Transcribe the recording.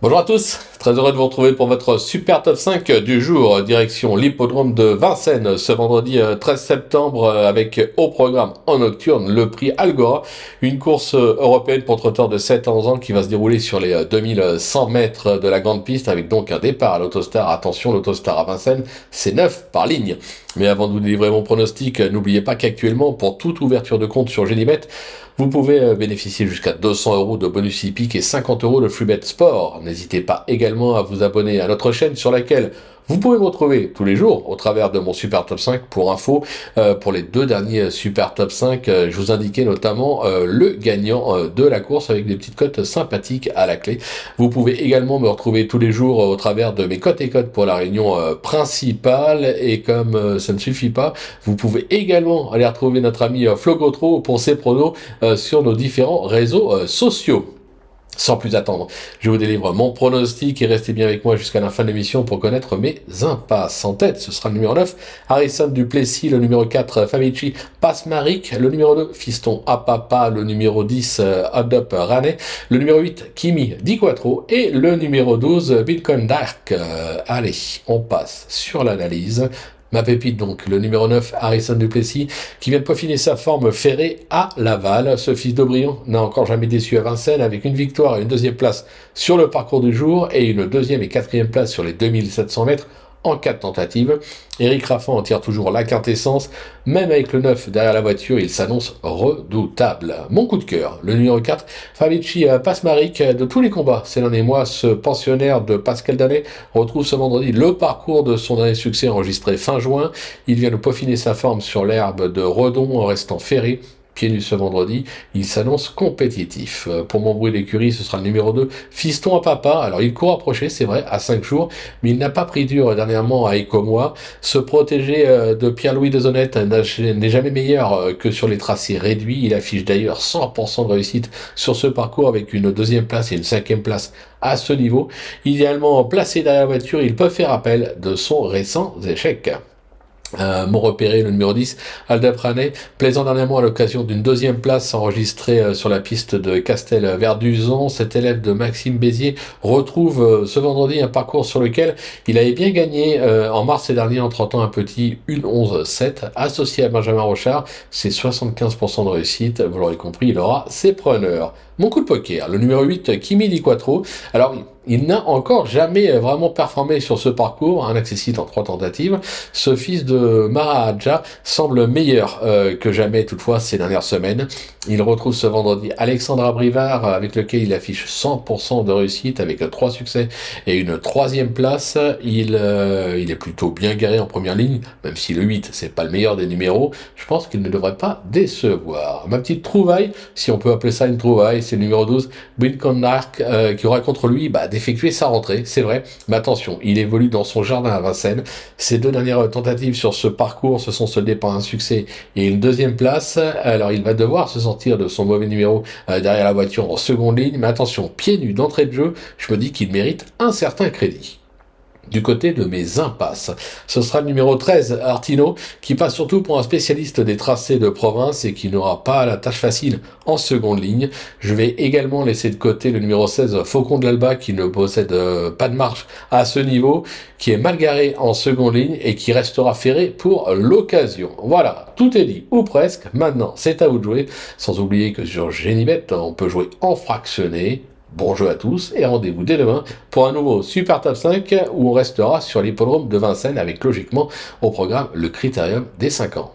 Bonjour à tous, très heureux de vous retrouver pour votre super top 5 du jour, direction l'hippodrome de Vincennes ce vendredi 13 septembre avec au programme en nocturne le prix Algora, une course européenne pour trotteurs de 7 à 11 ans qui va se dérouler sur les 2100 mètres de la grande piste avec donc un départ à l'Autostar. Attention, l'Autostar à Vincennes, c'est 9 par ligne. Mais avant de vous délivrer mon pronostic, n'oubliez pas qu'actuellement, pour toute ouverture de compte sur Génibet, vous pouvez bénéficier jusqu'à 200 € de bonus hippique et 50 € de Flubet Sport. N'hésitez pas également à vous abonner à notre chaîne sur laquelle vous pouvez me retrouver tous les jours au travers de mon Super Top 5 pour info. Pour les deux derniers Super Top 5, je vous indiquais notamment le gagnant de la course avec des petites cotes sympathiques à la clé. Vous pouvez également me retrouver tous les jours au travers de mes cotes et codes pour la réunion principale. Et comme ça ne suffit pas, vous pouvez également aller retrouver notre ami Flo Gautreau pour ses pronos sur nos différents réseaux sociaux. Sans plus attendre, je vous délivre mon pronostic et restez bien avec moi jusqu'à la fin de l'émission pour connaître mes impasses. En tête, ce sera le numéro 9, Harrison Duplessis, le numéro 4, Favici Pasmaric, le numéro 2, Fiston Apapa, le numéro 10, Adop Rane, le numéro 8, Kimi Di Quattro et le numéro 12, Bitcoin Dark. Allez, on passe sur l'analyse. Ma pépite donc, le numéro 9, Harrison Duplessis, qui vient de peaufiner sa forme ferrée à Laval. Ce fils d'Aubrion n'a encore jamais déçu à Vincennes avec une victoire et une deuxième place sur le parcours du jour et une deuxième et quatrième place sur les 2700 mètres en 4 tentatives. Éric Raffan en tire toujours la quintessence. Même avec le 9 derrière la voiture, il s'annonce redoutable. Mon coup de cœur, le numéro 4, Favici Pasmaric, de tous les combats ces derniers mois, ce pensionnaire de Pascal Danet retrouve ce vendredi le parcours de son dernier succès enregistré fin juin. Il vient de peaufiner sa forme sur l'herbe de Redon en restant ferré. Pieds nus ce vendredi, il s'annonce compétitif. Pour mon bruit d'écurie, ce sera le numéro 2, Fiston Apapa. Alors il court approché, c'est vrai, à 5 jours, mais il n'a pas pris dur dernièrement à Écomois. Se protéger de Pierre-Louis Deshonnette n'est jamais meilleur que sur les tracés réduits. Il affiche d'ailleurs 100% de réussite sur ce parcours avec une deuxième place et une cinquième place à ce niveau. Idéalement placé derrière la voiture, il peut faire appel de son récent échec. Mon repéré, le numéro 10, Aldap Rane, plaisant dernièrement à l'occasion d'une deuxième place enregistrée sur la piste de Castel-Verduzan. Cet élève de Maxime Bézier retrouve ce vendredi un parcours sur lequel il avait bien gagné en mars dernier en tentant un petit 1-11-7 associé à Benjamin Rochard. C'est 75% de réussite, vous l'aurez compris, il aura ses preneurs. Mon coup de poker, le numéro 8, Kimi Di Quattro. Alors, il n'a encore jamais vraiment performé sur ce parcours, un accessite en 3 tentatives. Ce fils de Maharaja semble meilleur que jamais toutefois ces dernières semaines. Il retrouve ce vendredi Alexandra Brivard avec lequel il affiche 100% de réussite avec 3 succès et une 3e place. Il est plutôt bien garé en première ligne, même si le 8 c'est pas le meilleur des numéros. Je pense qu'il ne devrait pas décevoir. Ma petite trouvaille, si on peut appeler ça une trouvaille, c'est le numéro 12, Bitcoin Dark, qui aura contre lui d'effectuer sa rentrée, c'est vrai, mais attention, il évolue dans son jardin à Vincennes. Ses 2 dernières tentatives sur ce parcours se sont soldées par un succès et une 2e place. Alors il va devoir se sortir de son mauvais numéro derrière la voiture en seconde ligne, mais attention, pieds nus d'entrée de jeu, je me dis qu'il mérite un certain crédit. Du côté de mes impasses, ce sera le numéro 13, Artino, qui passe surtout pour un spécialiste des tracés de province et qui n'aura pas la tâche facile en seconde ligne. Je vais également laisser de côté le numéro 16, Faucon de l'Alba, qui ne possède pas de marche à ce niveau, qui est mal garé en seconde ligne et qui restera ferré pour l'occasion. Voilà, tout est dit, ou presque. Maintenant, c'est à vous de jouer, sans oublier que sur Génibet, on peut jouer en fractionné. Bon jeu à tous et rendez-vous dès demain pour un nouveau Super Top 5 où on restera sur l'hippodrome de Vincennes avec logiquement au programme le Critérium des 5 ans.